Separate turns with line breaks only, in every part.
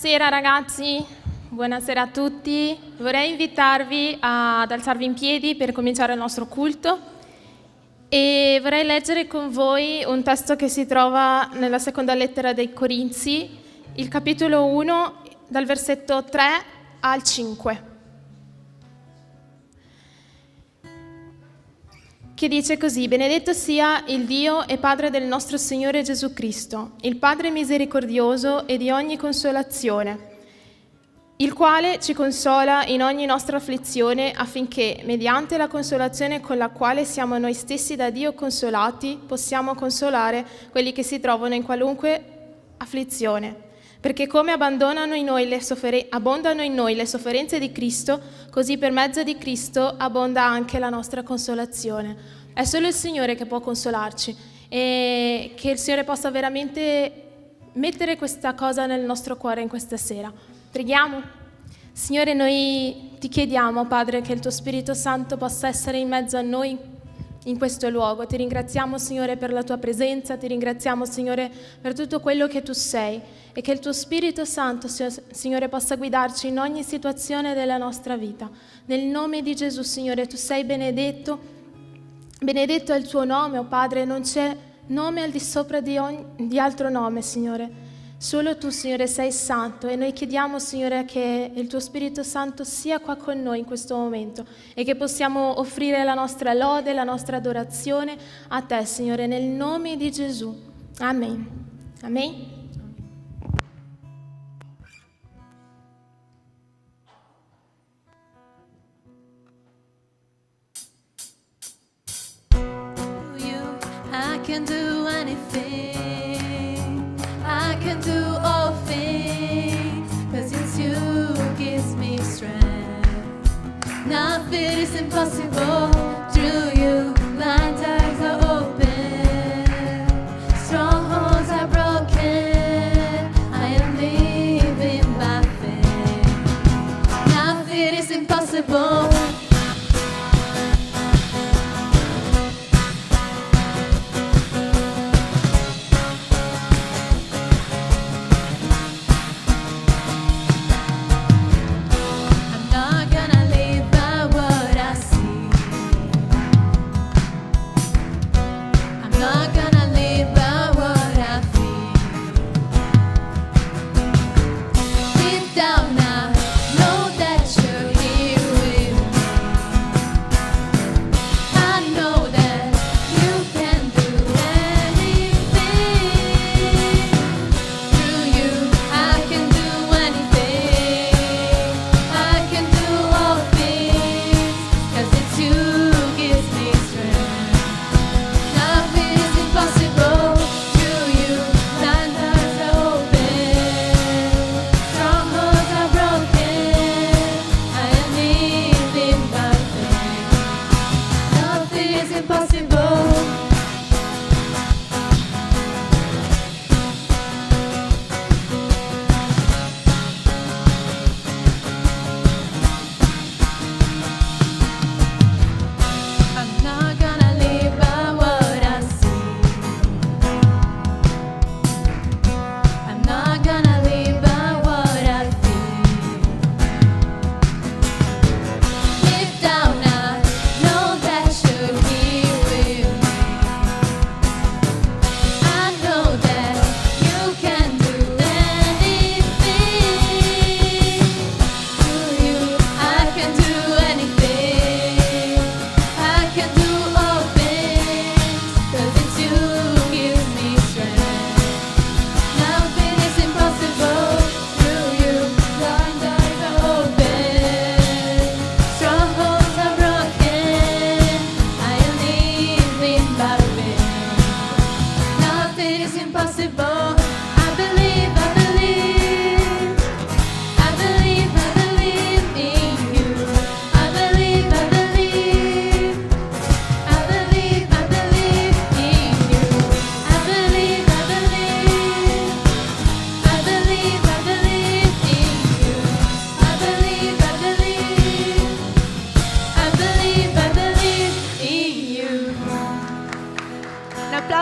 Buonasera ragazzi, buonasera a tutti. Vorrei invitarvi ad alzarvi in piedi per cominciare il nostro culto e vorrei leggere con voi un testo che si trova nella seconda lettera dei Corinzi, il capitolo 1, dal versetto 3 al 5, che dice così: Benedetto sia il Dio e Padre del nostro Signore Gesù Cristo, il Padre misericordioso e di ogni consolazione, il quale ci consola in ogni nostra afflizione, affinché, mediante la consolazione con la quale siamo noi stessi da Dio consolati, possiamo consolare quelli che si trovano in qualunque afflizione. Perché come abbondano in noi le sofferenze di Cristo, così per mezzo di Cristo abbonda anche la nostra consolazione. È solo il Signore che può consolarci e che il Signore possa veramente mettere questa cosa nel nostro cuore in questa sera. Preghiamo. Signore, noi ti chiediamo, Padre, che il tuo Spirito Santo possa essere in mezzo a noi in questo luogo. Ti ringraziamo, Signore, per la tua presenza, ti ringraziamo, Signore, per tutto quello che tu sei e che il tuo Spirito Santo, Signore, possa guidarci in ogni situazione della nostra vita. Nel nome di Gesù, Signore, tu sei benedetto, benedetto è il tuo nome, oh Padre, non c'è nome al di sopra di altro nome, Signore. Solo tu, Signore, sei santo e noi chiediamo, Signore, che il tuo Spirito Santo sia qua con noi in questo momento e che possiamo offrire la nostra lode, la nostra adorazione a te, Signore, nel nome di Gesù. Amen. Amen.
I can do anything, I can do all things, 'cause it's you who gives me strength. Nothing is impossible through you, blind eyes are open, strongholds are broken, I am living by faith. Nothing is impossible.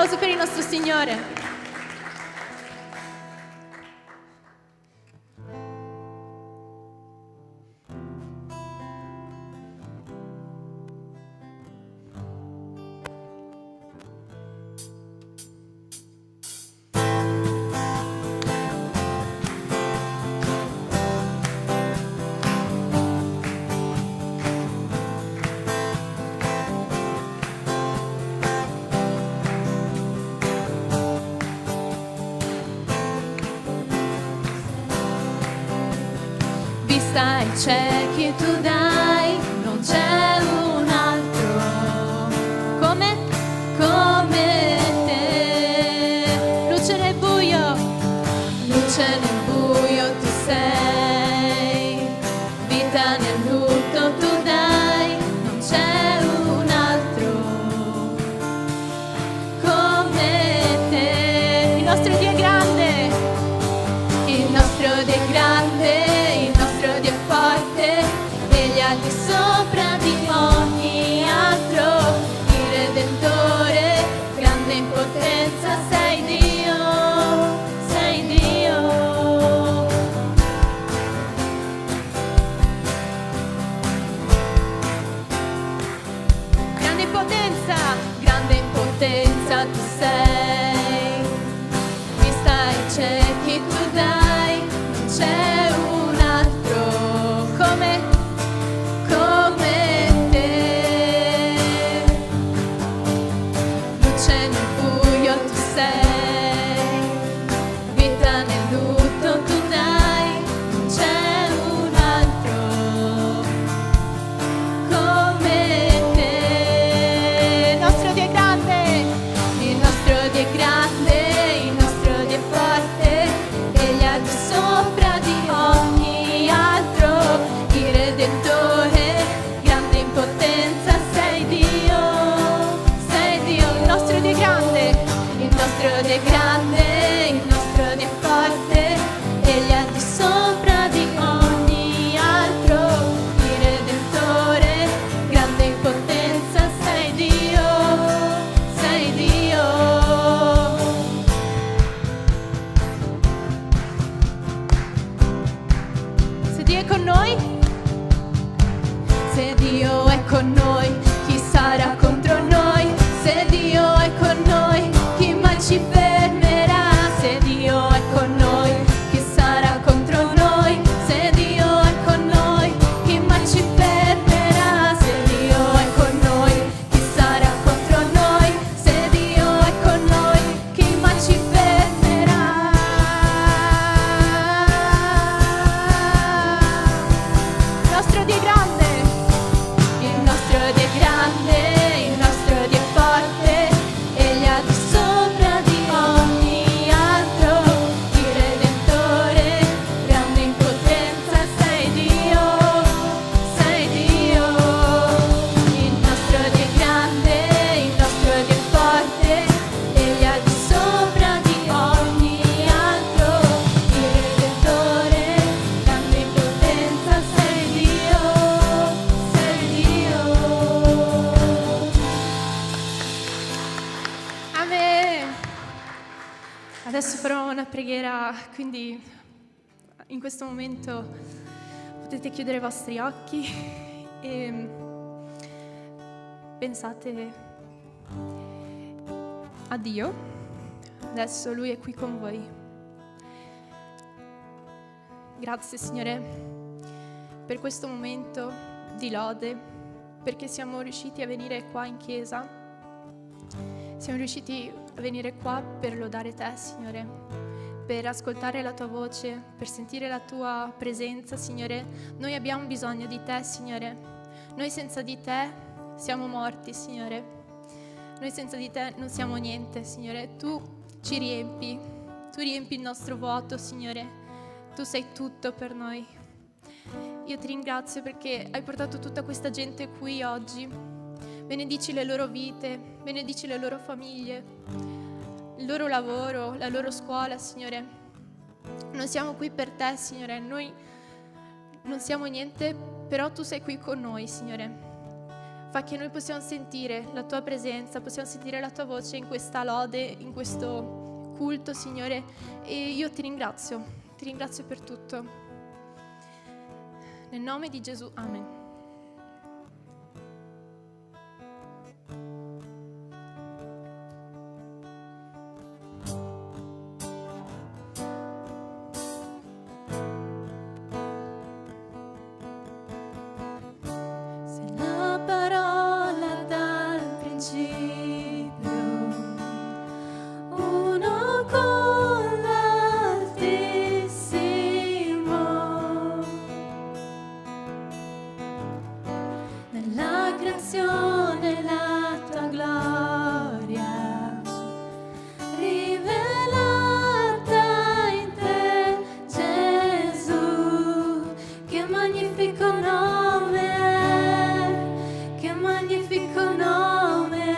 applauso per il nostro Signore. vista ai ciechi tu dai, non c'è un altro come te. Luce nel buio tu sei, vita nel lutto tu dai, non c'è un altro come te. Il nostro Dio è grande, il nostro Dio è grande, il nostro Dio è forte, egli è al di sopra di ogni altro, il Redentore, grande in potenza, sei Dio, sei Dio. Grande in potenza tu sei, vista ai ciechi tu dai, non c'è un altro come te. Luce nel buio tu sei, vita nel lutto tu dai, non c'è un altro come te. Il nostro Dio è grande, il nostro Dio è grande, il nostro Dio è forte, egli è al di sopra di ogni altro, il Redentore, grande in potenza, sei Dio, sei Dio. Il nostro Dio è grande, il nostro Dio è grande, il nostro Dio è forte, egli è al di sopra di ogni altro, il Redentore, grande in potenza, sei Dio, sei Dio. Se Dio è con noi, se Dio è con noi, chi sarà contro noi? Se Dio è con noi, chi mai ci fermerà? Se Dio è con noi, chi sarà contro noi? Se Dio è con noi, chi mai ci fermerà? Se Dio è con noi, chi sarà contro noi? Se Dio è con noi, chi mai ci fermerà? Il nostro Dio è grande, il nostro Dio è grande, il nostro Dio è forte, egli è al di sopra di ogni altro, il Redentore, grande in potenza, sei Dio, sei Dio. Il nostro Dio è grande, il nostro Dio è forte, egli è al di sopra di ogni altro, il Redentore, grande in potenza, sei Dio, sei Dio. Amen. Adesso farò una preghiera, quindi in questo momento potete chiudere i vostri occhi e pensate a Dio. Adesso Lui è qui con voi. Grazie Signore per questo momento di lode, perché siamo riusciti a venire qua in chiesa, siamo riusciti a venire qua per lodare Te, Signore, per ascoltare la Tua voce, per sentire la Tua presenza, Signore. Noi abbiamo bisogno di Te, Signore. Noi senza di Te siamo morti, Signore. Noi senza di Te non siamo niente, Signore. Tu ci riempi, Tu riempi il nostro vuoto, Signore. Tu sei tutto per noi. Io Ti ringrazio perché hai portato tutta questa gente qui oggi. Benedici le loro vite, benedici le loro famiglie, il loro lavoro, la loro scuola, Signore. Non siamo qui per Te, Signore. Noi non siamo niente, però Tu sei qui con noi, Signore. Fa che noi possiamo sentire la Tua presenza, possiamo sentire la Tua voce in questa lode, in questo culto, Signore. E io Ti ringrazio per tutto. Nel nome di Gesù, amen. Se la parola dal principio, uno con l'Altissimo, magnifico nome è, che magnifico nome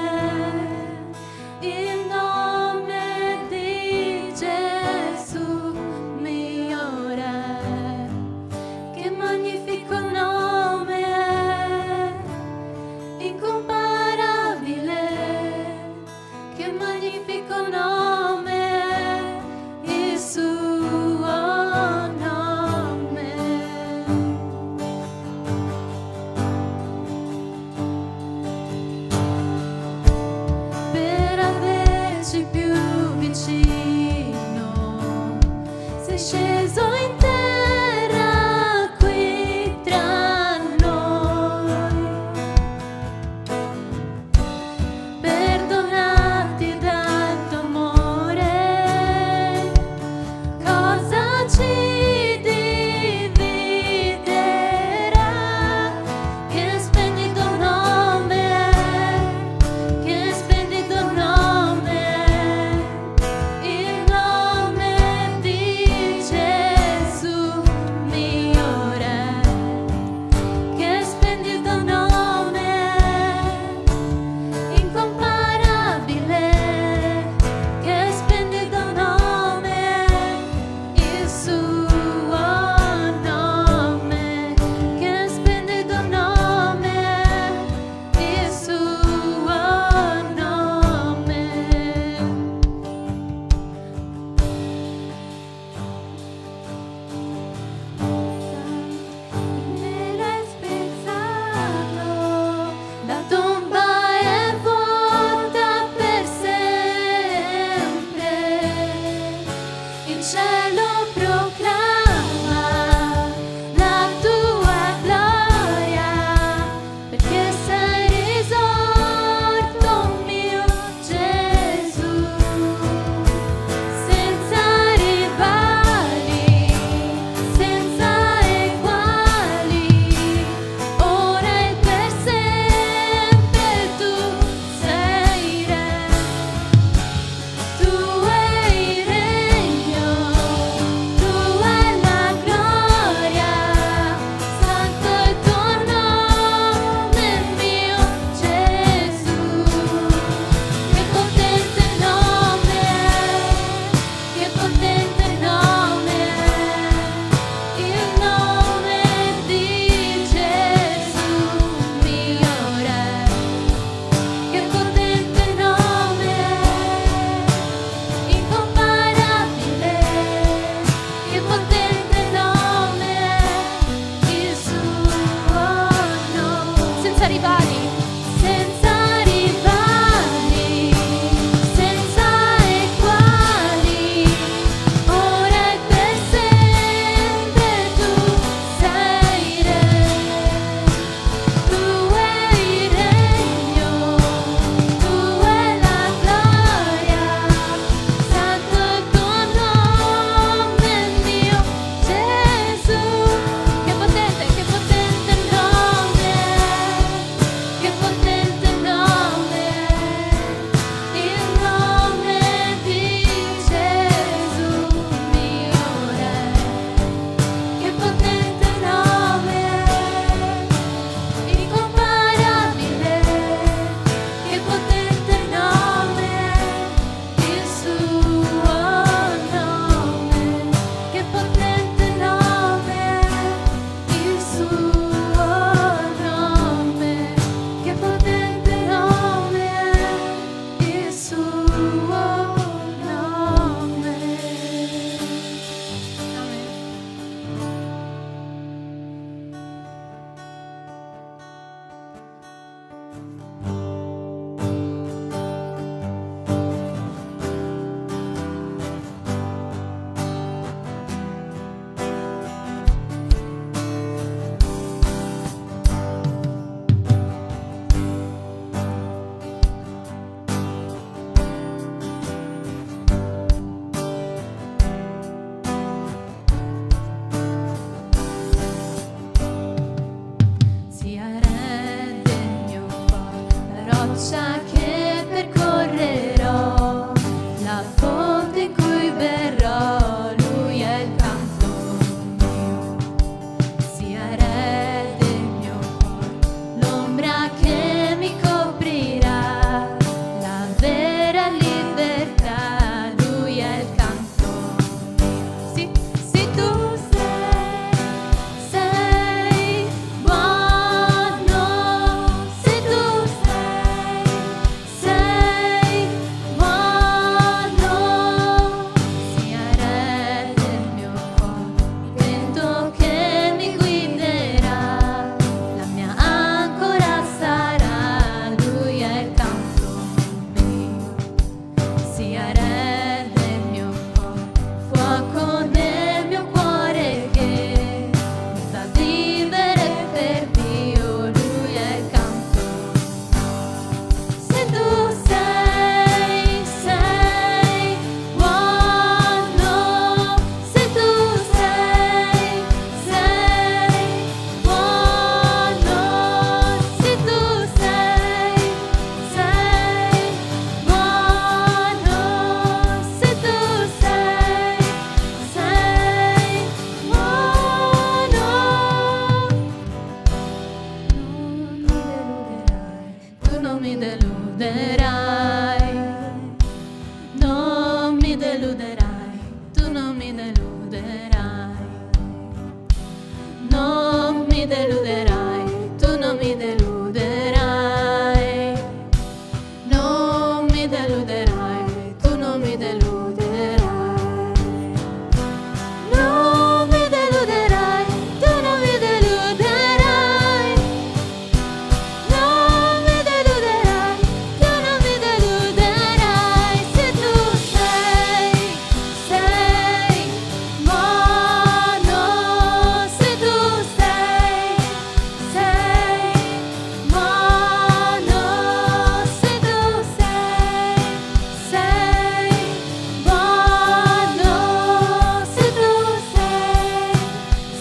è, il nome di Gesù mio Re. Che magnifico nome è, incomparabile, che magnifico nome è, il suo nome. Per averci più vicino sei sceso in terra qui tra mi deluderai, tu non mi deluderai, non mi deluderai, tu non mi deluderai, non mi deluderai, tu non mi deluderai, non mi deluderai, tu non mi deluderai, se tu sei buono, se tu sei buono, se tu sei buono, se tu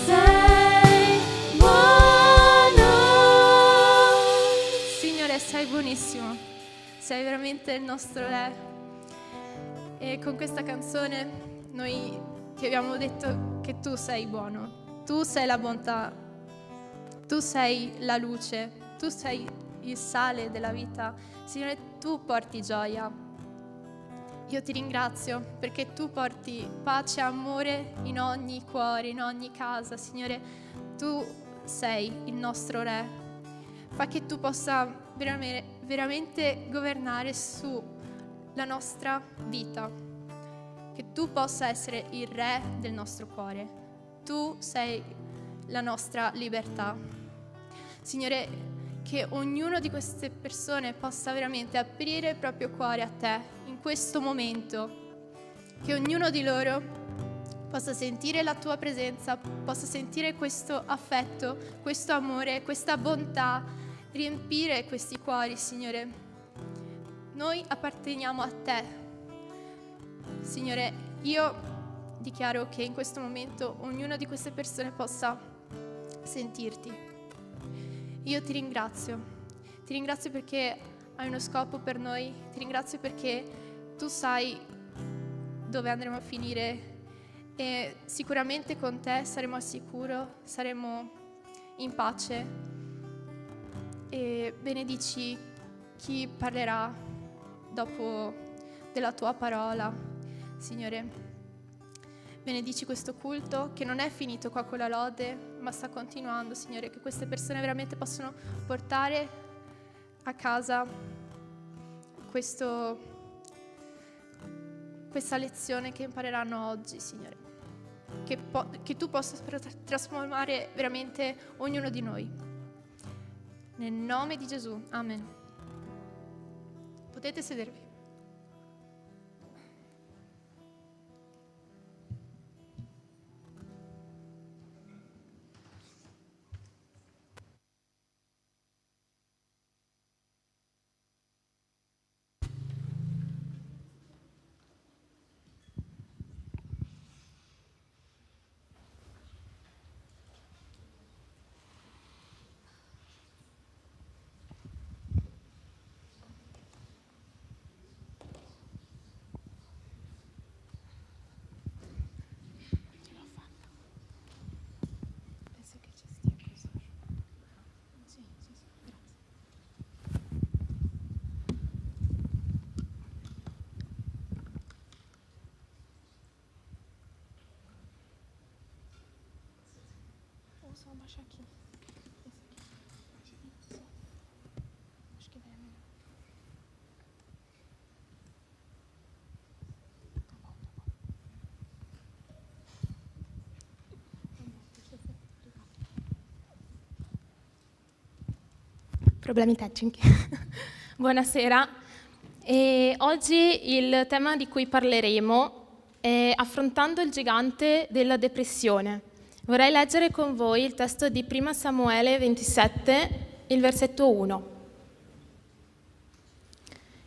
sei buono. Signore, sei buonissimo, sei veramente il nostro Re. E con questa canzone noi ti abbiamo detto che tu sei buono, tu sei la bontà, tu sei la luce, tu sei il sale della vita. Signore, tu porti gioia. Io ti ringrazio perché tu porti pace e amore in ogni cuore, in ogni casa. Signore, tu sei il nostro Re. Fa che tu possa veramente governare sulla nostra vita, che tu possa essere il Re del nostro cuore. Tu sei la nostra libertà. Signore, che ognuno di queste persone possa veramente aprire il proprio cuore a te in questo momento, che ognuno di loro possa sentire la tua presenza, possa sentire questo affetto, questo amore, questa bontà, riempire questi cuori, Signore. Noi apparteniamo a te. Signore, io dichiaro che in questo momento ognuno di queste persone possa sentirti. Io ti ringrazio perché hai uno scopo per noi, ti ringrazio perché tu sai dove andremo a finire e sicuramente con te saremo al sicuro, saremo in pace e benedici chi parlerà dopo della tua parola, Signore. Benedici questo culto che non è finito qua con la lode, ma sta continuando, Signore, che queste persone veramente possono portare a casa questa lezione che impareranno oggi, Signore. Che tu possa trasformare veramente ognuno di noi. Nel nome di Gesù, amen. Potete sedervi. Só abaixar aqui. Esse aqui. Só. Acho que vai melhor. Tá bom. Problemi tecnici. Buonasera. E oggi il tema di cui parleremo è affrontando il gigante della depressione. Vorrei leggere con voi il testo di 1 Samuele 27, il versetto 1,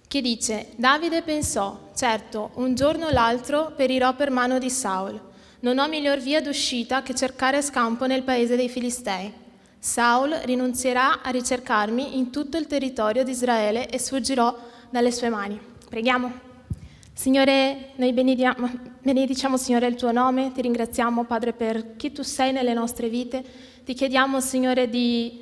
che dice: Davide pensò, certo, un giorno o l'altro perirò per mano di Saul. Non ho miglior via d'uscita che cercare scampo nel paese dei Filistei. Saul rinunzierà a ricercarmi in tutto il territorio di Israele e sfuggirò dalle sue mani. Preghiamo. Signore, noi benediciamo, Signore, il tuo nome, ti ringraziamo, Padre, per chi tu sei nelle nostre vite. Ti chiediamo, Signore, di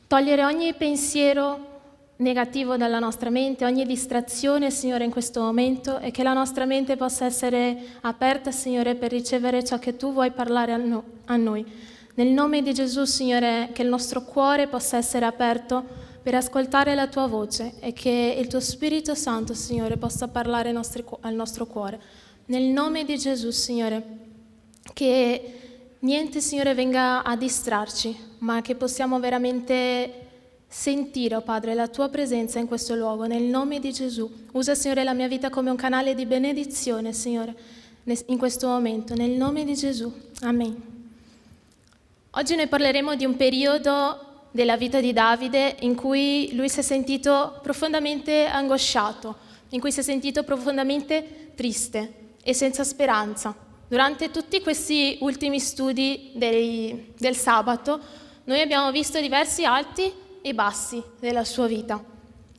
togliere ogni pensiero negativo dalla nostra mente, ogni distrazione, Signore, in questo momento, e che la nostra mente possa essere aperta, Signore, per ricevere ciò che tu vuoi parlare a noi.
Nel nome di Gesù, Signore, che il nostro cuore possa essere aperto per ascoltare la Tua voce e che il Tuo Spirito Santo, Signore, possa parlare al nostro cuore. Nel nome di Gesù, Signore, che niente, Signore, venga a distrarci, ma che possiamo veramente sentire, oh Padre, la Tua presenza in questo luogo. Nel nome di Gesù, usa, Signore, la mia vita come un canale di benedizione, Signore, in questo momento. Nel nome di Gesù. Amen. Oggi noi parleremo di un periodo della vita di Davide in cui lui si è sentito profondamente angosciato, in cui si è sentito profondamente triste e senza speranza. Durante tutti questi ultimi studi del sabato, noi abbiamo visto diversi alti e bassi della sua vita,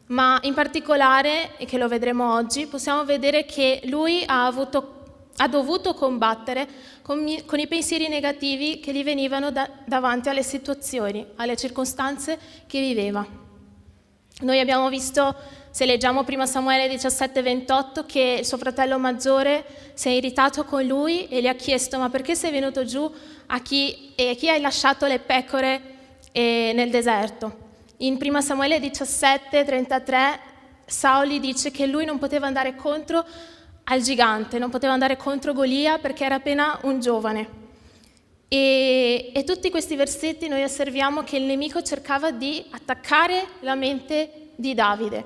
ma in particolare, e che lo vedremo oggi, possiamo vedere che lui ha dovuto combattere con i pensieri negativi che gli venivano davanti alle situazioni, alle circostanze che viveva. Noi abbiamo visto, se leggiamo prima Samuele 17:28, che il suo fratello maggiore si è irritato con lui e gli ha chiesto: ma perché sei venuto giù a chi hai lasciato le pecore nel deserto? In prima Samuele 17:33 Sauli dice che lui non poteva andare contro al gigante, non poteva andare contro Golia perché era appena un giovane. E tutti questi versetti noi osserviamo che il nemico cercava di attaccare la mente di Davide,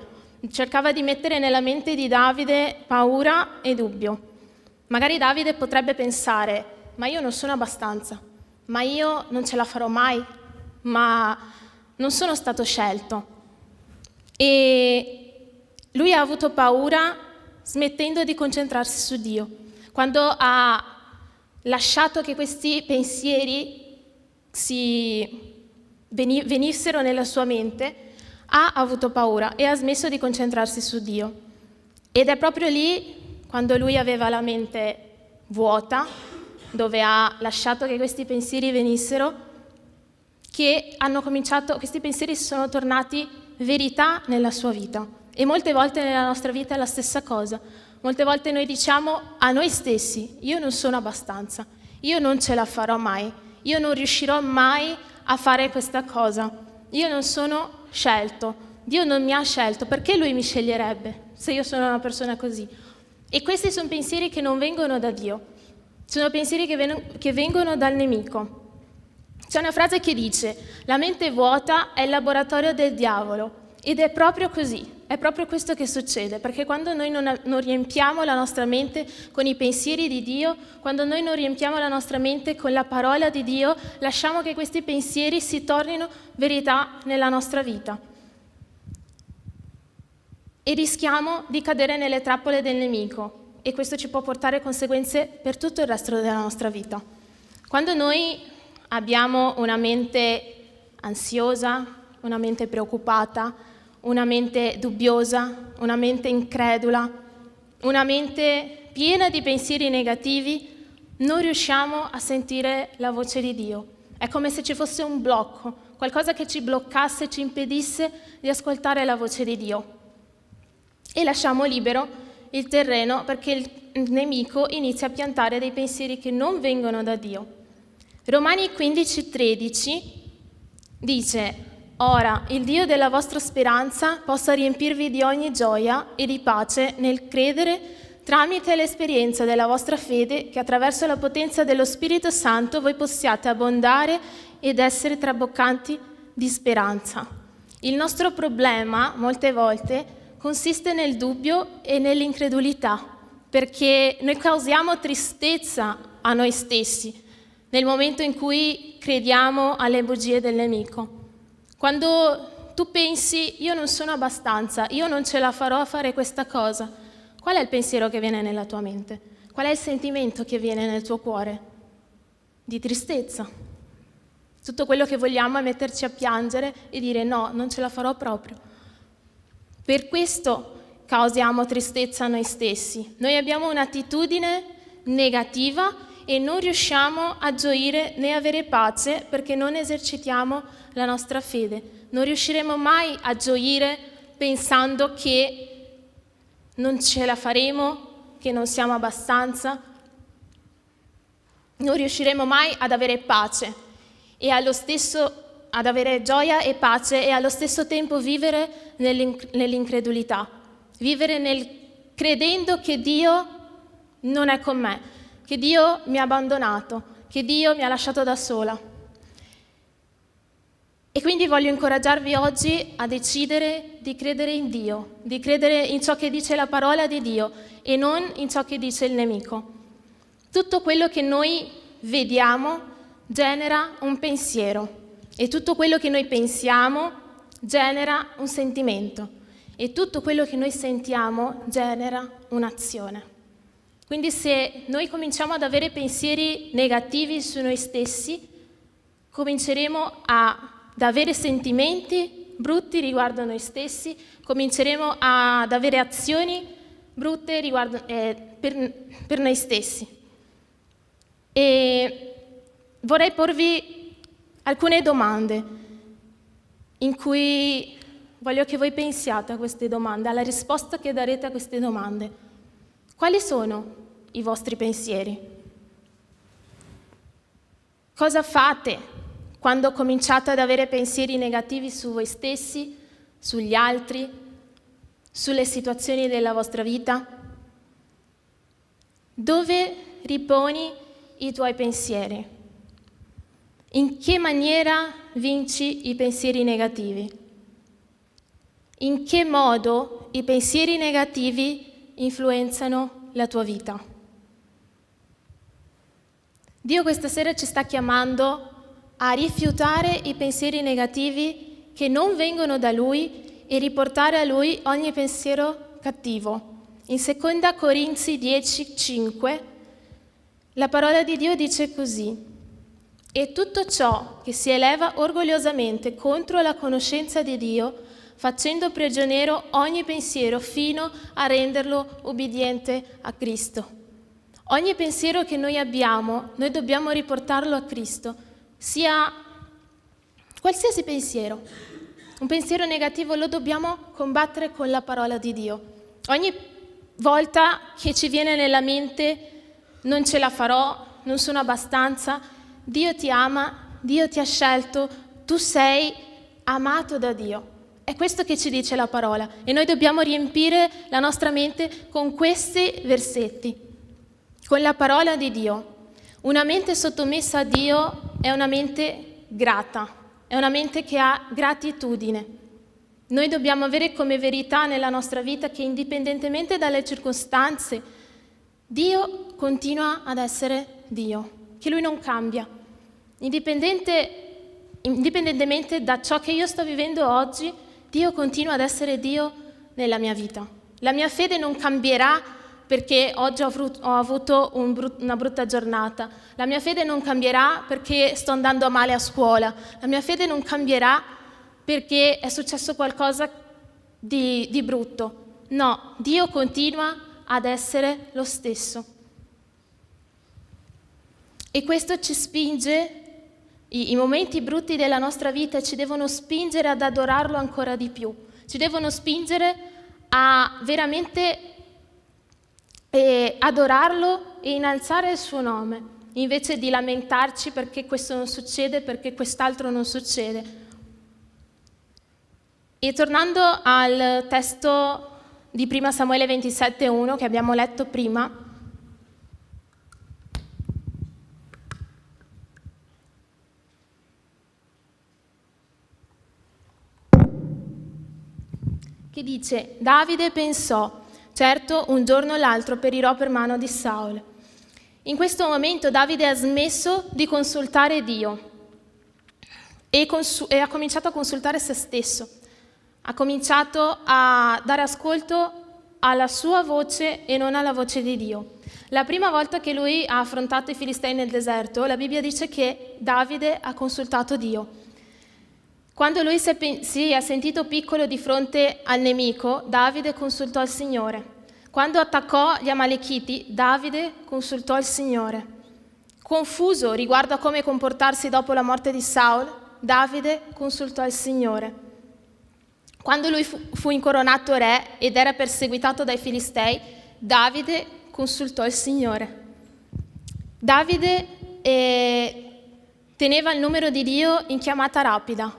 cercava di mettere nella mente di Davide paura e dubbio. Magari Davide potrebbe pensare: ma io non sono abbastanza, ma io non ce la farò mai, ma non sono stato scelto. E lui ha avuto paura smettendo di concentrarsi su Dio. Quando ha lasciato che questi pensieri venissero nella sua mente, ha avuto paura e ha smesso di concentrarsi su Dio. Ed è proprio lì, quando lui aveva la mente vuota, dove ha lasciato che questi pensieri venissero, che questi pensieri sono tornati verità nella sua vita. E molte volte nella nostra vita è la stessa cosa. Molte volte noi diciamo a noi stessi: io non sono abbastanza, io non ce la farò mai, io non riuscirò mai a fare questa cosa, io non sono scelto, Dio non mi ha scelto, perché Lui mi sceglierebbe se io sono una persona così? E questi sono pensieri che non vengono da Dio, sono pensieri che vengono dal nemico. C'è una frase che dice: la mente vuota è il laboratorio del diavolo. Ed è proprio così, è proprio questo che succede, perché quando noi non riempiamo la nostra mente con i pensieri di Dio, quando noi non riempiamo la nostra mente con la parola di Dio, lasciamo che questi pensieri si tornino verità nella nostra vita. E rischiamo di cadere nelle trappole del nemico, e questo ci può portare conseguenze per tutto il resto della nostra vita. Quando noi abbiamo una mente ansiosa, una mente preoccupata, una mente dubbiosa, una mente incredula, una mente piena di pensieri negativi, non riusciamo a sentire la voce di Dio. È come se ci fosse un blocco, qualcosa che ci bloccasse, ci impedisse di ascoltare la voce di Dio. E lasciamo libero il terreno perché il nemico inizia a piantare dei pensieri che non vengono da Dio. Romani 15:13 dice: ora il Dio della vostra speranza possa riempirvi di ogni gioia e di pace nel credere tramite l'esperienza della vostra fede, che attraverso la potenza dello Spirito Santo voi possiate abbondare ed essere traboccanti di speranza. Il nostro problema molte volte consiste nel dubbio e nell'incredulità, perché noi causiamo tristezza a noi stessi nel momento in cui crediamo alle bugie del nemico. Quando tu pensi: io non sono abbastanza, io non ce la farò a fare questa cosa, qual è il pensiero che viene nella tua mente? Qual è il sentimento che viene nel tuo cuore? Di tristezza. Tutto quello che vogliamo è metterci a piangere e dire: no, non ce la farò proprio. Per questo causiamo tristezza a noi stessi. Noi abbiamo un'attitudine negativa e non riusciamo a gioire né avere pace perché non esercitiamo la nostra fede. Non riusciremo mai a gioire pensando che non ce la faremo, che non siamo abbastanza. Non riusciremo mai ad avere pace. e ad avere gioia e pace e allo stesso tempo vivere nell'incredulità, vivere credendo che Dio non è con me, che Dio mi ha abbandonato, che Dio mi ha lasciato da sola. E quindi voglio incoraggiarvi oggi a decidere di credere in Dio, di credere in ciò che dice la parola di Dio e non in ciò che dice il nemico. Tutto quello che noi vediamo genera un pensiero e tutto quello che noi pensiamo genera un sentimento e tutto quello che noi sentiamo genera un'azione. Quindi se noi cominciamo ad avere pensieri negativi su noi stessi, cominceremo ad avere sentimenti brutti riguardo noi stessi, cominceremo ad avere azioni brutte per noi stessi. E vorrei porvi alcune domande in cui voglio che voi pensiate a queste domande, alla risposta che darete a queste domande. Quali sono i vostri pensieri? Cosa fate quando cominciate ad avere pensieri negativi su voi stessi, sugli altri, sulle situazioni della vostra vita? Dove riponi i tuoi pensieri? In che maniera vinci i pensieri negativi? In che modo i pensieri negativi influenzano la tua vita? Dio questa sera ci sta chiamando a rifiutare i pensieri negativi che non vengono da Lui e riportare a Lui ogni pensiero cattivo. In 2 Corinzi 10:5 la parola di Dio dice così: e tutto ciò che si eleva orgogliosamente contro la conoscenza di Dio, facendo prigioniero ogni pensiero fino a renderlo ubbidiente a Cristo. Ogni pensiero che noi abbiamo, noi dobbiamo riportarlo a Cristo, sia qualsiasi pensiero. Un pensiero negativo lo dobbiamo combattere con la parola di Dio. Ogni volta che ci viene nella mente non ce la farò, non sono abbastanza, Dio ti ama, Dio ti ha scelto, tu sei amato da Dio. È questo che ci dice la parola e noi dobbiamo riempire la nostra mente con questi versetti, con la parola di Dio. Una mente sottomessa a Dio è una mente grata, è una mente che ha gratitudine. Noi dobbiamo avere come verità nella nostra vita che indipendentemente dalle circostanze, Dio continua ad essere Dio, che Lui non cambia. Indipendentemente da ciò che io sto vivendo oggi, Dio continua ad essere Dio nella mia vita. La mia fede non cambierà perché oggi ho avuto una brutta giornata. La mia fede non cambierà perché sto andando male a scuola. La mia fede non cambierà perché è successo qualcosa di brutto. No, Dio continua ad essere lo stesso. E questo ci spinge, i momenti brutti della nostra vita ci devono spingere ad adorarlo ancora di più. Ci devono spingere a veramente adorarlo e innalzare il suo nome, invece di lamentarci perché questo non succede, perché quest'altro non succede. E tornando al testo di 1 Samuele 27:1 che abbiamo letto prima, che dice: Davide pensò, certo un giorno o l'altro perirò per mano di Saul. In questo momento Davide ha smesso di consultare Dio e ha cominciato a consultare se stesso. Ha cominciato a dare ascolto alla sua voce e non alla voce di Dio. La prima volta che lui ha affrontato i Filistei nel deserto, la Bibbia dice che Davide ha consultato Dio. Quando lui si è sentito piccolo di fronte al nemico, Davide consultò il Signore. Quando attaccò gli Amalechiti, Davide consultò il Signore. Confuso riguardo a come comportarsi dopo la morte di Saul, Davide consultò il Signore. Quando lui fu incoronato re ed era perseguitato dai Filistei, Davide consultò il Signore. Davide teneva il numero di Dio in chiamata rapida.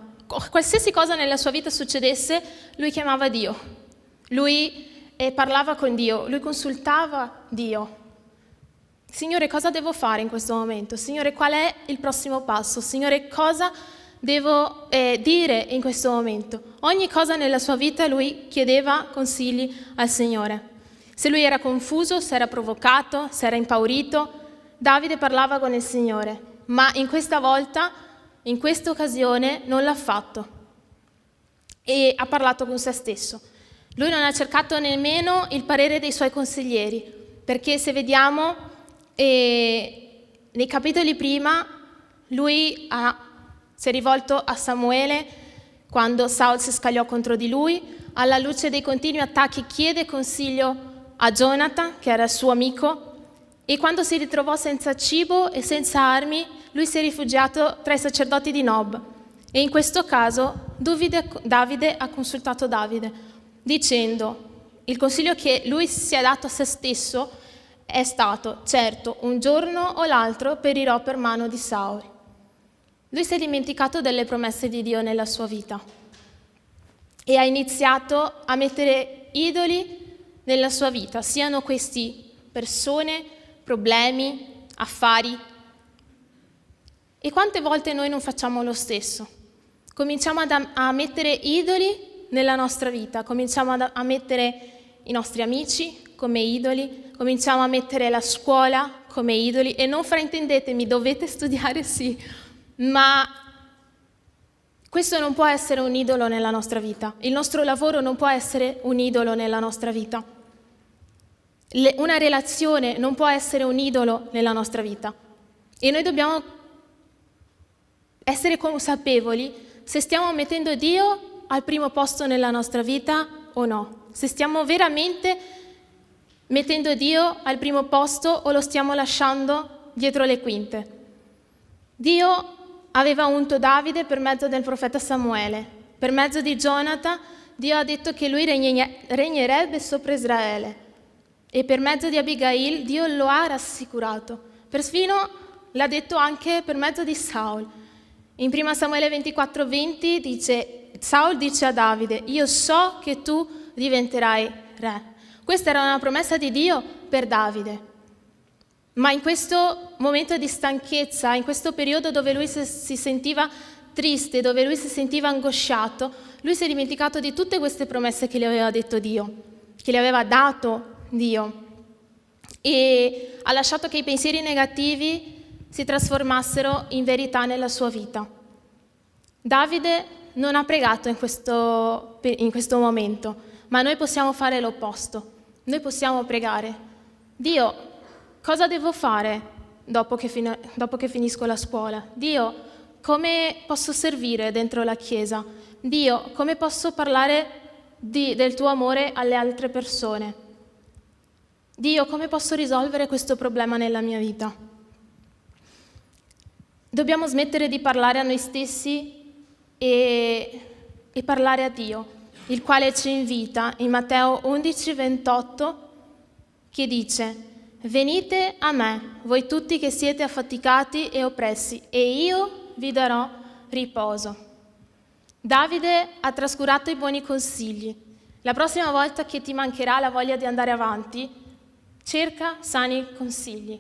Qualsiasi cosa nella sua vita succedesse, lui chiamava Dio. Lui parlava con Dio, lui consultava Dio. Signore, cosa devo fare in questo momento? Signore, qual è il prossimo passo? Signore, cosa devo dire in questo momento? Ogni cosa nella sua vita lui chiedeva consigli al Signore. Se lui era confuso, se era provocato, se era impaurito, Davide parlava con il Signore. Ma in questa volta, in questa occasione, non l'ha fatto e ha parlato con se stesso. Lui non ha cercato nemmeno il parere dei suoi consiglieri, perché se vediamo nei capitoli prima, lui si è rivolto a Samuele quando Saul si scagliò contro di lui, alla luce dei continui attacchi chiede consiglio a Jonathan, che era il suo amico, e quando si ritrovò senza cibo e senza armi, lui si è rifugiato tra i sacerdoti di Nob. E in questo caso Davide ha consultato Davide, dicendo: il consiglio che lui si è dato a se stesso è stato: certo, un giorno o l'altro perirò per mano di Saul. Lui si è dimenticato delle promesse di Dio nella sua vita e ha iniziato a mettere idoli nella sua vita, siano questi persone, problemi, affari. E quante volte noi non facciamo lo stesso? Cominciamo a mettere idoli nella nostra vita, cominciamo a mettere i nostri amici come idoli, cominciamo a mettere la scuola come idoli, e non fraintendetemi, dovete studiare sì, ma questo non può essere un idolo nella nostra vita. Il nostro lavoro non può essere un idolo nella nostra vita. Una relazione non può essere un idolo nella nostra vita. E noi dobbiamo essere consapevoli se stiamo mettendo Dio al primo posto nella nostra vita o no. Se stiamo veramente mettendo Dio al primo posto o lo stiamo lasciando dietro le quinte. Dio aveva unto Davide per mezzo del profeta Samuele. Per mezzo di Jonathan, Dio ha detto che lui regnerebbe sopra Israele. E per mezzo di Abigail, Dio lo ha rassicurato. Perfino l'ha detto anche per mezzo di Saul. In 1 Samuele 24:20 dice: Saul dice a Davide: io so che tu diventerai re. Questa era una promessa di Dio per Davide. Ma in questo momento di stanchezza, in questo periodo dove lui si sentiva triste, dove lui si sentiva angosciato, lui si è dimenticato di tutte queste promesse che gli aveva detto Dio, che gli aveva dato Dio, e ha lasciato che i pensieri negativi si trasformassero in verità nella sua vita. Davide non ha pregato in questo momento, ma noi possiamo fare l'opposto. Noi possiamo pregare: Dio, cosa devo fare dopo che finisco la scuola? Dio, come posso servire dentro la Chiesa? Dio, come posso parlare del tuo amore alle altre persone? Dio, come posso risolvere questo problema nella mia vita? Dobbiamo smettere di parlare a noi stessi e parlare a Dio, il quale ci invita in Matteo 11:28, che dice: venite a me, voi tutti che siete affaticati e oppressi, e io vi darò riposo. Davide ha trascurato i buoni consigli. La prossima volta che ti mancherà la voglia di andare avanti, cerca sani consigli.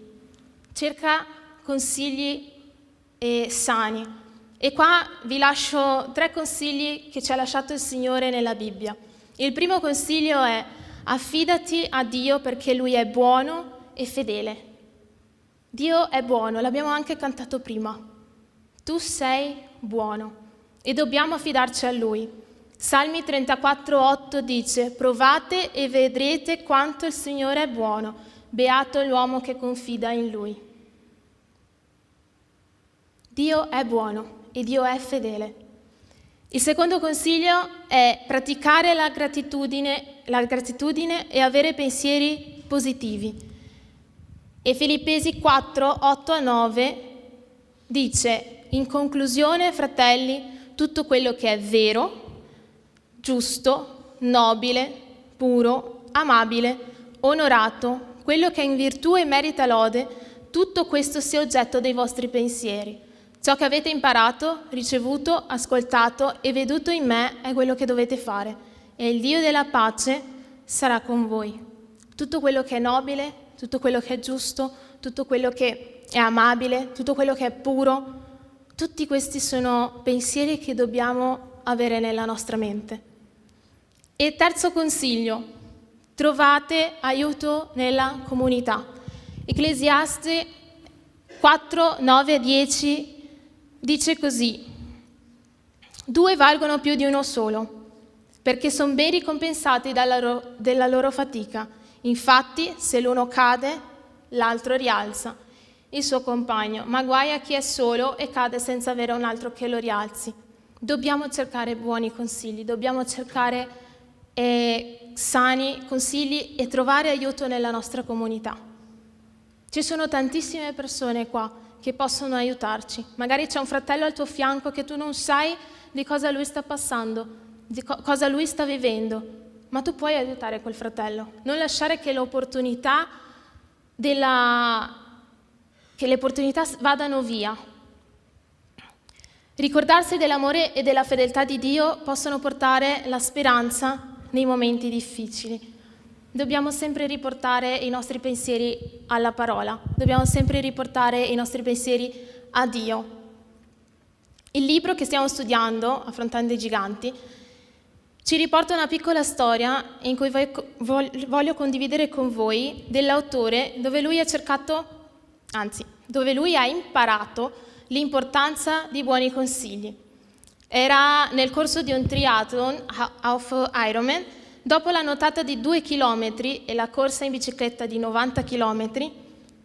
Cerca consigli sani. E qua vi lascio 3 consigli che ci ha lasciato il Signore nella Bibbia. Il primo consiglio è: affidati a Dio perché Lui è buono e fedele. Dio è buono, l'abbiamo anche cantato prima. Tu sei buono e dobbiamo affidarci a Lui. Salmi 34:8 dice: provate e vedrete quanto il Signore è buono, beato l'uomo che confida in Lui. Dio è buono e Dio è fedele. Il secondo consiglio è praticare la gratitudine e avere pensieri positivi. E Filippesi 4:8-9 dice: in conclusione, fratelli, tutto quello che è vero, giusto, nobile, puro, amabile, onorato, quello che è in virtù e merita lode, tutto questo sia oggetto dei vostri pensieri. Ciò che avete imparato, ricevuto, ascoltato e veduto in me è quello che dovete fare, e il Dio della pace sarà con voi. Tutto quello che è nobile, tutto quello che è giusto, tutto quello che è amabile, tutto quello che è puro, tutti questi sono pensieri che dobbiamo avere nella nostra mente. E terzo consiglio, trovate aiuto nella comunità. Ecclesiaste 4, 9 e 10 dice così: 2 valgono più di uno solo, perché sono ben ricompensati della loro fatica. Infatti, se l'uno cade, l'altro rialza il suo compagno, ma guai a chi è solo e cade senza avere un altro che lo rialzi. Dobbiamo cercare buoni consigli, dobbiamo cercare sani consigli e trovare aiuto nella nostra comunità. Ci sono tantissime persone qua che possono aiutarci. Magari c'è un fratello al tuo fianco che tu non sai di cosa lui sta passando, di cosa lui sta vivendo, ma tu puoi aiutare quel fratello. Non lasciare che le opportunità vadano via. Ricordarsi dell'amore e della fedeltà di Dio possono portare la speranza nei momenti difficili. Dobbiamo sempre riportare i nostri pensieri alla parola, dobbiamo sempre riportare i nostri pensieri a Dio. Il libro che stiamo studiando, Affrontando i giganti, ci riporta una piccola storia in cui voglio condividere con voi dell'autore dove lui ha imparato l'importanza di buoni consigli. Era nel corso di un triathlon of Ironman, dopo la nuotata di 2 chilometri e la corsa in bicicletta di 90 chilometri,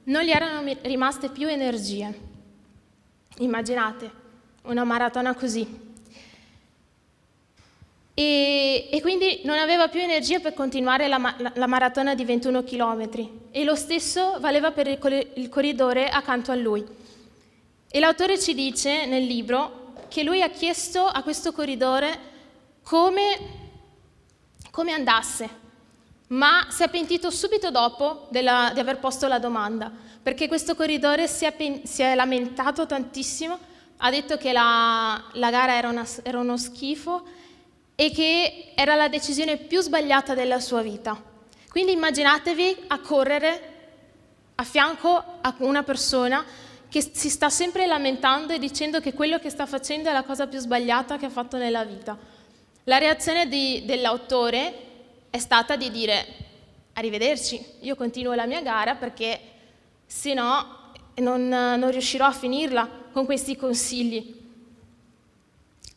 non gli erano rimaste più energie. Immaginate, una maratona così. E quindi non aveva più energia per continuare la maratona di 21 chilometri. E lo stesso valeva per il corridore accanto a lui. E l'autore ci dice nel libro che lui ha chiesto a questo corridore come andasse, ma si è pentito subito dopo di aver posto la domanda, perché questo corridore si è lamentato tantissimo, ha detto che la gara era uno schifo e che era la decisione più sbagliata della sua vita. Quindi immaginatevi a correre a fianco a una persona che si sta sempre lamentando e dicendo che quello che sta facendo è la cosa più sbagliata che ha fatto nella vita. La reazione dell'autore è stata di dire: arrivederci, io continuo la mia gara perché se no non riuscirò a finirla con questi consigli.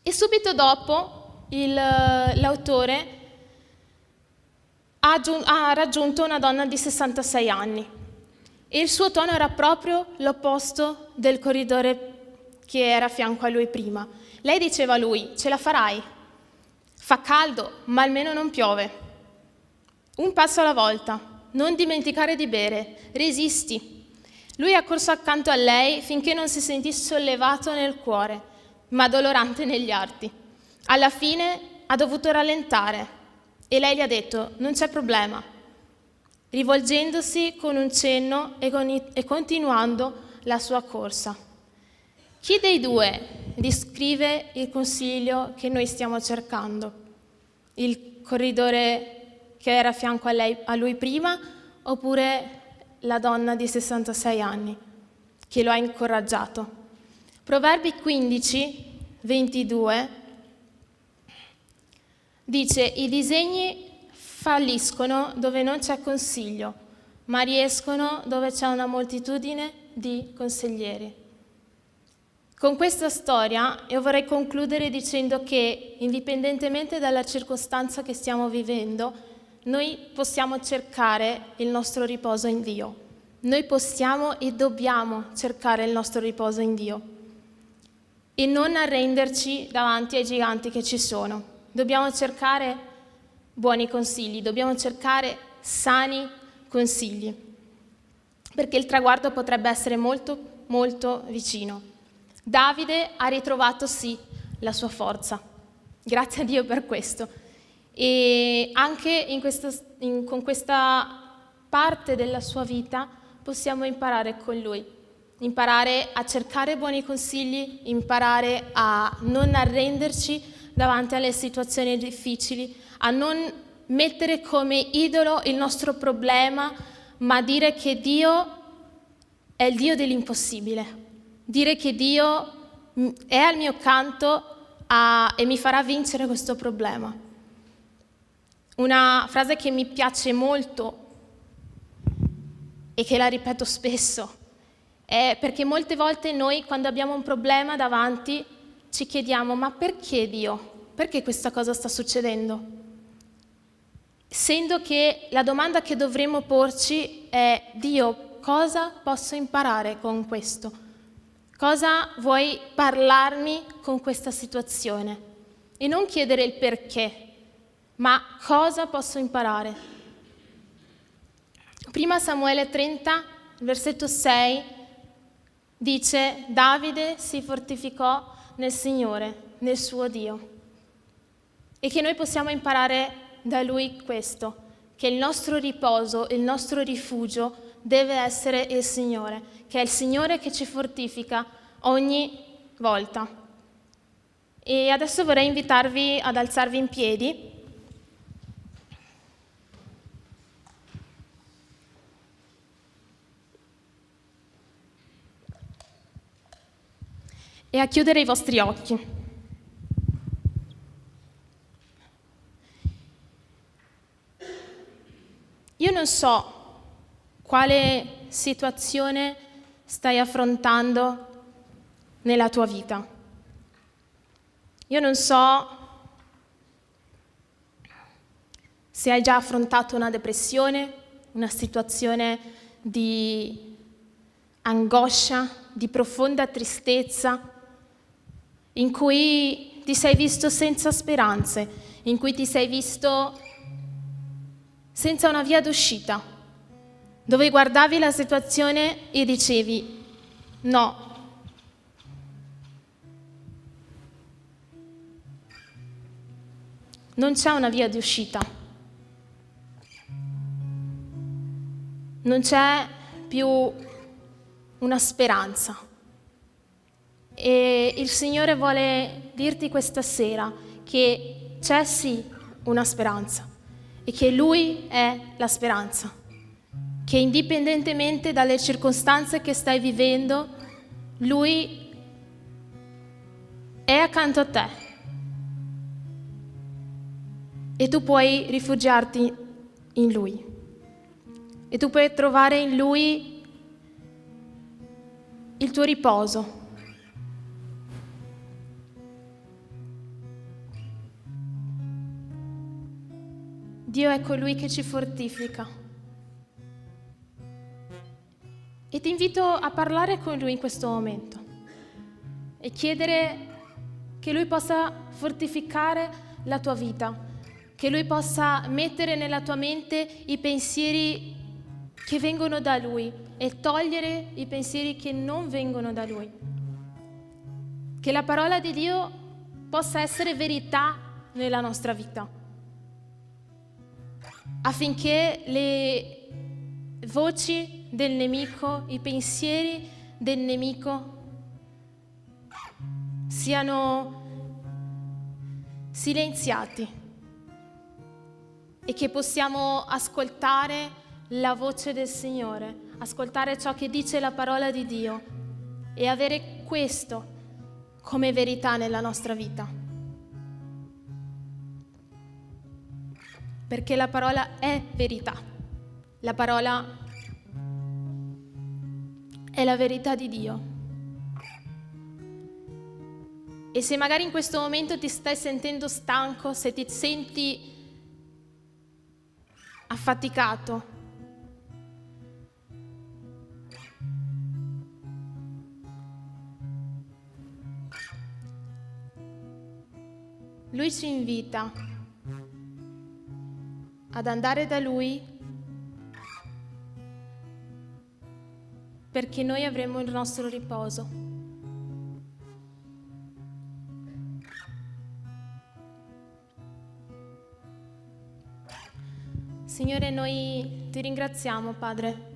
E subito dopo l'autore ha raggiunto una donna di 66 anni. E il suo tono era proprio l'opposto del corridore che era a fianco a lui prima. Lei diceva a lui: ce la farai, fa caldo, ma almeno non piove. Un passo alla volta, non dimenticare di bere, resisti. Lui è corso accanto a lei finché non si sentì sollevato nel cuore, ma dolorante negli arti. Alla fine ha dovuto rallentare e lei gli ha detto: non c'è problema, rivolgendosi con un cenno e continuando la sua corsa. Chi dei due descrive il consiglio che noi stiamo cercando? Il corridore che era a fianco a lui prima, oppure la donna di 66 anni che lo ha incoraggiato? Proverbi 15, 22 dice: i disegni falliscono dove non c'è consiglio, ma riescono dove c'è una moltitudine di consiglieri. Con questa storia io vorrei concludere dicendo che, indipendentemente dalla circostanza che stiamo vivendo, noi possiamo cercare il nostro riposo in Dio. Noi possiamo e dobbiamo cercare il nostro riposo in Dio e non arrenderci davanti ai giganti che ci sono. Dobbiamo cercare buoni consigli, dobbiamo cercare sani consigli, perché il traguardo potrebbe essere molto, molto vicino. Davide ha ritrovato sì la sua forza, grazie a Dio per questo. E anche con questa parte della sua vita possiamo imparare con lui. imparare a cercare buoni consigli, imparare a non arrenderci davanti alle situazioni difficili, a non mettere come idolo il nostro problema, ma dire che Dio è il Dio dell'impossibile, dire che Dio è al mio canto e mi farà vincere questo problema. Una frase che mi piace molto e che la ripeto spesso è perché molte volte noi, quando abbiamo un problema davanti, ci chiediamo: ma perché Dio? Perché questa cosa sta succedendo? Essendo che la domanda che dovremmo porci è: Dio, cosa posso imparare con questo? Cosa vuoi parlarmi con questa situazione? E non chiedere il perché, ma cosa posso imparare? Prima Samuele 30, versetto 6, dice: Davide si fortificò nel Signore, nel suo Dio. E che noi possiamo imparare da lui questo, che il nostro riposo, il nostro rifugio deve essere il Signore, che è il Signore che ci fortifica ogni volta. E adesso vorrei invitarvi ad alzarvi in piedi. E a chiudere i vostri occhi. Io non so quale situazione stai affrontando nella tua vita. Io non so se hai già affrontato una depressione, una situazione di angoscia, di profonda tristezza, in cui ti sei visto senza speranze, in cui ti sei visto senza una via d'uscita, dove guardavi la situazione e dicevi: no, non c'è una via d'uscita, non c'è più una speranza. E il Signore vuole dirti questa sera che c'è sì una speranza e che Lui è la speranza, che indipendentemente dalle circostanze che stai vivendo, Lui è accanto a te e tu puoi rifugiarti in Lui e tu puoi trovare in Lui il tuo riposo. Dio è colui che ci fortifica. E ti invito a parlare con Lui in questo momento e chiedere che Lui possa fortificare la tua vita, che Lui possa mettere nella tua mente i pensieri che vengono da Lui e togliere i pensieri che non vengono da Lui. Che la parola di Dio possa essere verità nella nostra vita, affinché le voci del nemico, i pensieri del nemico siano silenziati e che possiamo ascoltare la voce del Signore, ascoltare ciò che dice la parola di Dio e avere questo come verità nella nostra vita. Perché la parola è verità, la parola è la verità di Dio. E se magari in questo momento ti stai sentendo stanco, se ti senti affaticato, Lui ci invita ad andare da Lui perché noi avremo il nostro riposo. Signore, noi ti ringraziamo, Padre,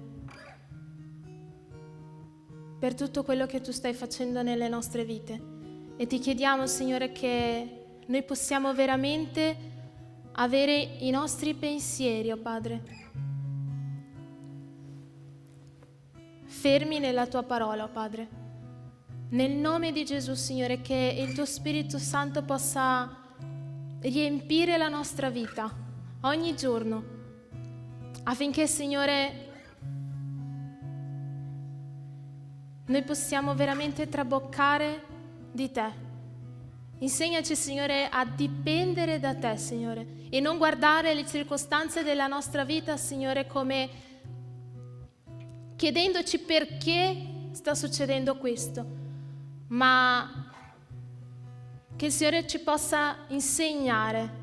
per tutto quello che tu stai facendo nelle nostre vite. E ti chiediamo, Signore, che noi possiamo veramente avere i nostri pensieri, oh Padre, fermi nella tua parola, oh Padre. Nel nome di Gesù, Signore, che il tuo Spirito Santo possa riempire la nostra vita ogni giorno, affinché, Signore, noi possiamo veramente traboccare di te. Insegnaci, Signore, a dipendere da te, Signore, e non guardare le circostanze della nostra vita, Signore, come chiedendoci perché sta succedendo questo, ma che il Signore ci possa insegnare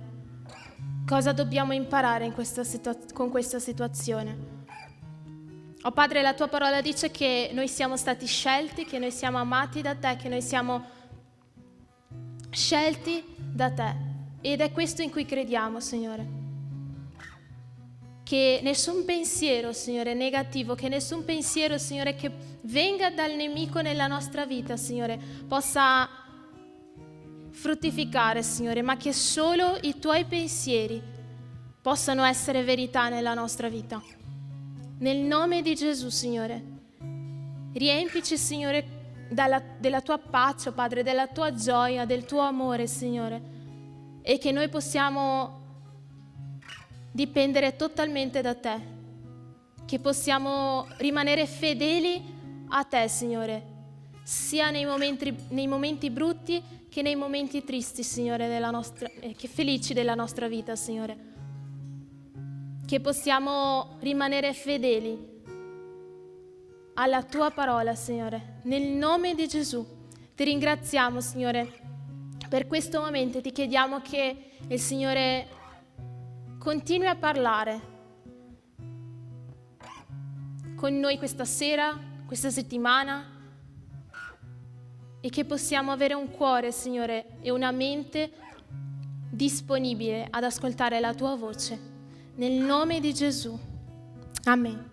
cosa dobbiamo imparare in con questa situazione. Oh Padre, la tua parola dice che noi siamo stati scelti, che noi siamo amati da te, che noi siamo scelti da te. Ed è questo in cui crediamo, Signore. Che nessun pensiero, Signore, negativo, che nessun pensiero, Signore, che venga dal nemico nella nostra vita, Signore, possa fruttificare, Signore, ma che solo i tuoi pensieri possano essere verità nella nostra vita. Nel nome di Gesù, Signore, riempici, Signore, della tua pace, oh Padre, della tua gioia, del tuo amore, Signore, e che noi possiamo dipendere totalmente da te, che possiamo rimanere fedeli a te, Signore, sia nei momenti brutti che nei momenti tristi, Signore, che felici della nostra vita, Signore. Che possiamo rimanere fedeli alla tua parola, Signore. Nel nome di Gesù ti ringraziamo, Signore, per questo momento e ti chiediamo che il Signore continui a parlare con noi questa sera, questa settimana, e che possiamo avere un cuore, Signore, e una mente disponibile ad ascoltare la tua voce. Nel nome di Gesù. Amen.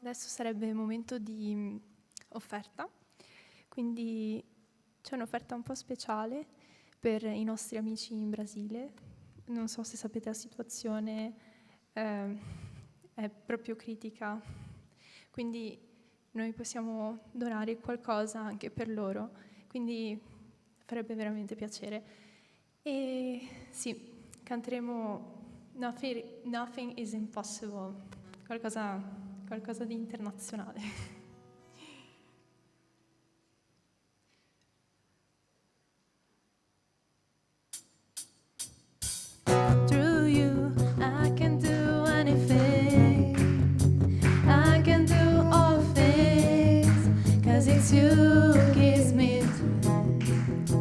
Adesso sarebbe il momento di offerta, quindi c'è un'offerta un po' speciale per i nostri amici in Brasile. Non so se sapete, la situazione è proprio critica, quindi noi possiamo donare qualcosa anche per loro, quindi farebbe veramente piacere. E sì, canteremo Nothing is Impossible, qualcosa di internazionale.
Through you, I can do anything. I can do all things, 'cause it's you who gives me strength.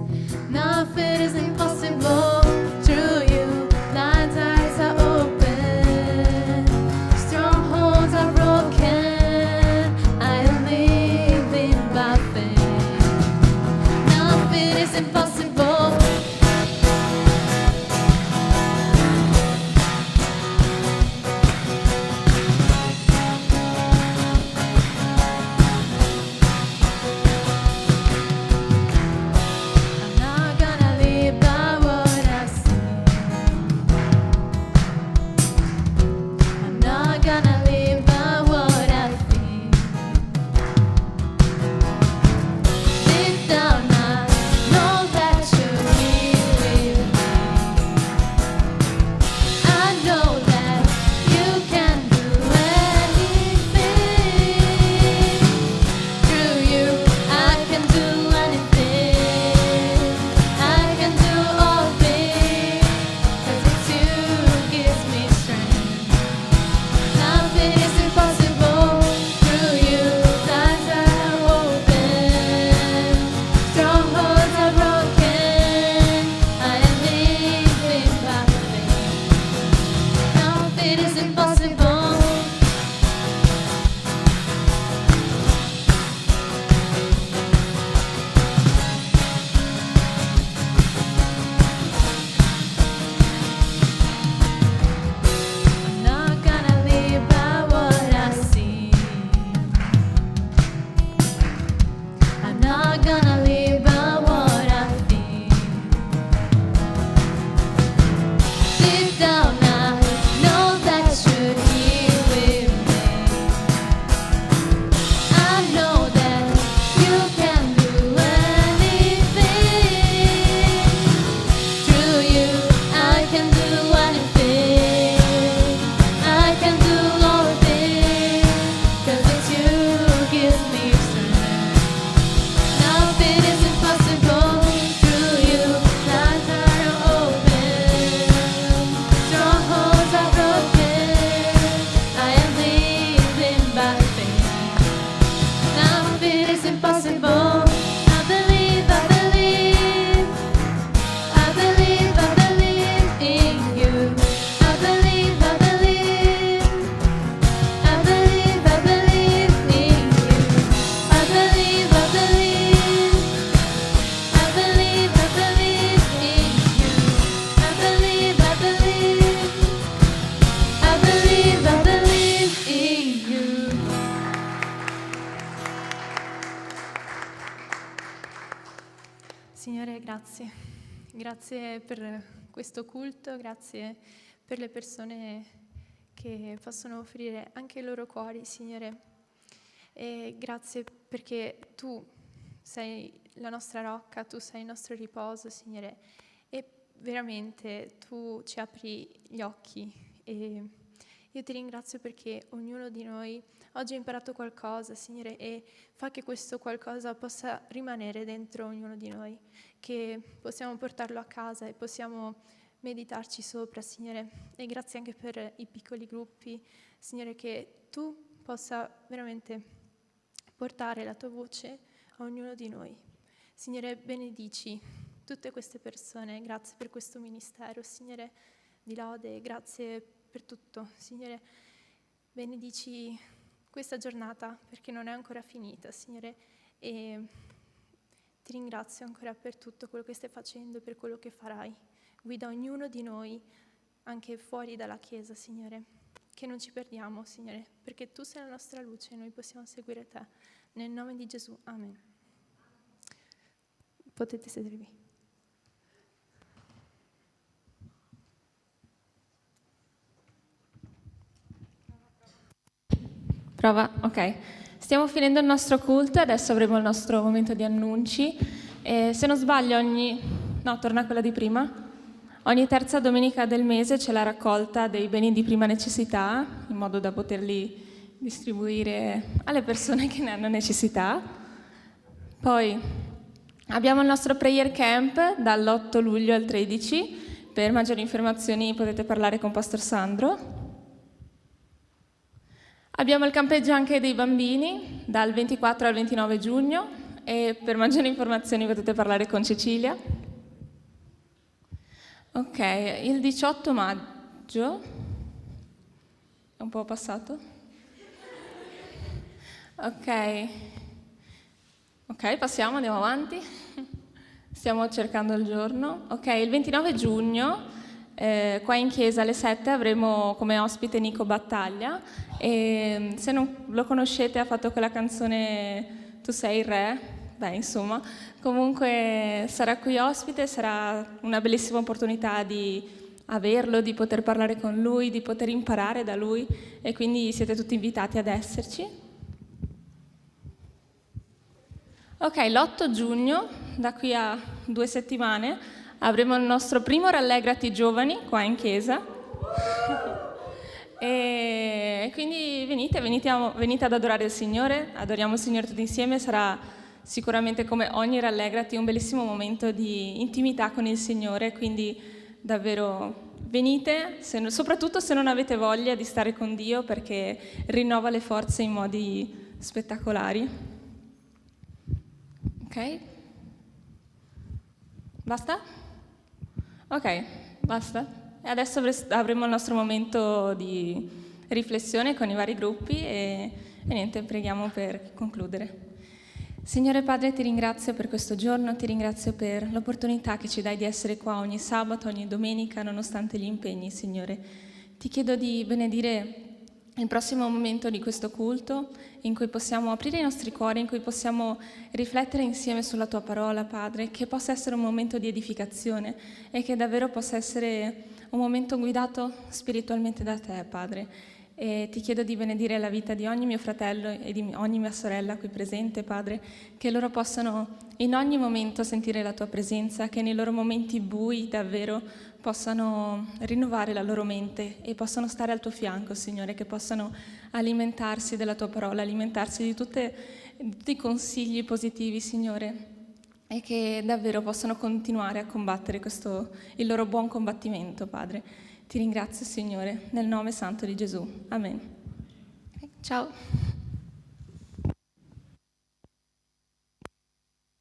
Nothing is impossible. Through you, blind eyes are open, strongholds are broken. I
Grazie per questo culto, grazie per le persone che possono offrire anche i loro cuori, Signore. E grazie perché Tu sei la nostra rocca, Tu sei il nostro riposo, Signore. E veramente Tu ci apri gli occhi. E io Ti ringrazio perché ognuno di noi oggi ha imparato qualcosa, Signore, e fa che questo qualcosa possa rimanere dentro ognuno di noi, che possiamo portarlo a casa e possiamo meditarci sopra, Signore. E grazie anche per i piccoli gruppi, Signore, che Tu possa veramente portare la Tua voce a ognuno di noi. Signore, benedici tutte queste persone, grazie per questo ministero, Signore, di lode, grazie per tutto, Signore. Benedici questa giornata perché non è ancora finita, Signore, e Ti ringrazio ancora per tutto quello che stai facendo e per quello che farai. Guida ognuno di noi, anche fuori dalla Chiesa, Signore, che non ci perdiamo, Signore, perché Tu sei la nostra luce e noi possiamo seguire Te. Nel nome di Gesù, amen. Potete sedervi.
Prova, ok. Stiamo finendo il nostro culto, adesso avremo il nostro momento di annunci. E se non sbaglio torna quella di prima. Ogni terza domenica del mese c'è la raccolta dei beni di prima necessità, in modo da poterli distribuire alle persone che ne hanno necessità. Poi abbiamo il nostro prayer camp dall'8 luglio al 13. Per maggiori informazioni potete parlare con Pastor Sandro. Abbiamo il campeggio anche dei bambini dal 24 al 29 giugno e per maggiori informazioni potete parlare con Cecilia. Ok, il 18 maggio, è un po' passato? Ok, passiamo, andiamo avanti. Stiamo cercando il giorno. Ok, il 29 giugno, qua in chiesa alle 7 avremo come ospite Nico Battaglia. E se non lo conoscete, ha fatto quella canzone Tu sei il re. Beh, insomma, comunque sarà qui ospite, sarà una bellissima opportunità di averlo, di poter parlare con lui, di poter imparare da lui, e quindi siete tutti invitati ad esserci. Ok, l'8 giugno, da qui a 2 settimane, avremo il nostro primo Rallegrati Giovani qua in chiesa. E quindi venite ad adorare il Signore, adoriamo il Signore tutti insieme, sarà sicuramente come ogni Rallegrati un bellissimo momento di intimità con il Signore, quindi davvero venite, soprattutto se non avete voglia di stare con Dio, perché rinnova le forze in modi spettacolari. Ok? Basta? Ok, basta. E adesso avremo il nostro momento di riflessione con i vari gruppi e niente, preghiamo per concludere. Signore Padre, ti ringrazio per questo giorno, ti ringrazio per l'opportunità che ci dai di essere qua ogni sabato, ogni domenica, nonostante gli impegni, Signore. Ti chiedo di benedire il prossimo momento di questo culto, in cui possiamo aprire i nostri cuori, in cui possiamo riflettere insieme sulla Tua parola, Padre, che possa essere un momento di edificazione e che davvero possa essere un momento guidato spiritualmente da Te, Padre. E ti chiedo di benedire la vita di ogni mio fratello e di ogni mia sorella qui presente, Padre, che loro possano in ogni momento sentire la Tua presenza, che nei loro momenti bui davvero possano rinnovare la loro mente e possano stare al Tuo fianco, Signore, che possano alimentarsi della Tua parola, alimentarsi di tutti i consigli positivi, Signore, e che davvero possano continuare a combattere il loro buon combattimento, Padre. Ti ringrazio, Signore, nel nome santo di Gesù. Amen. Ciao.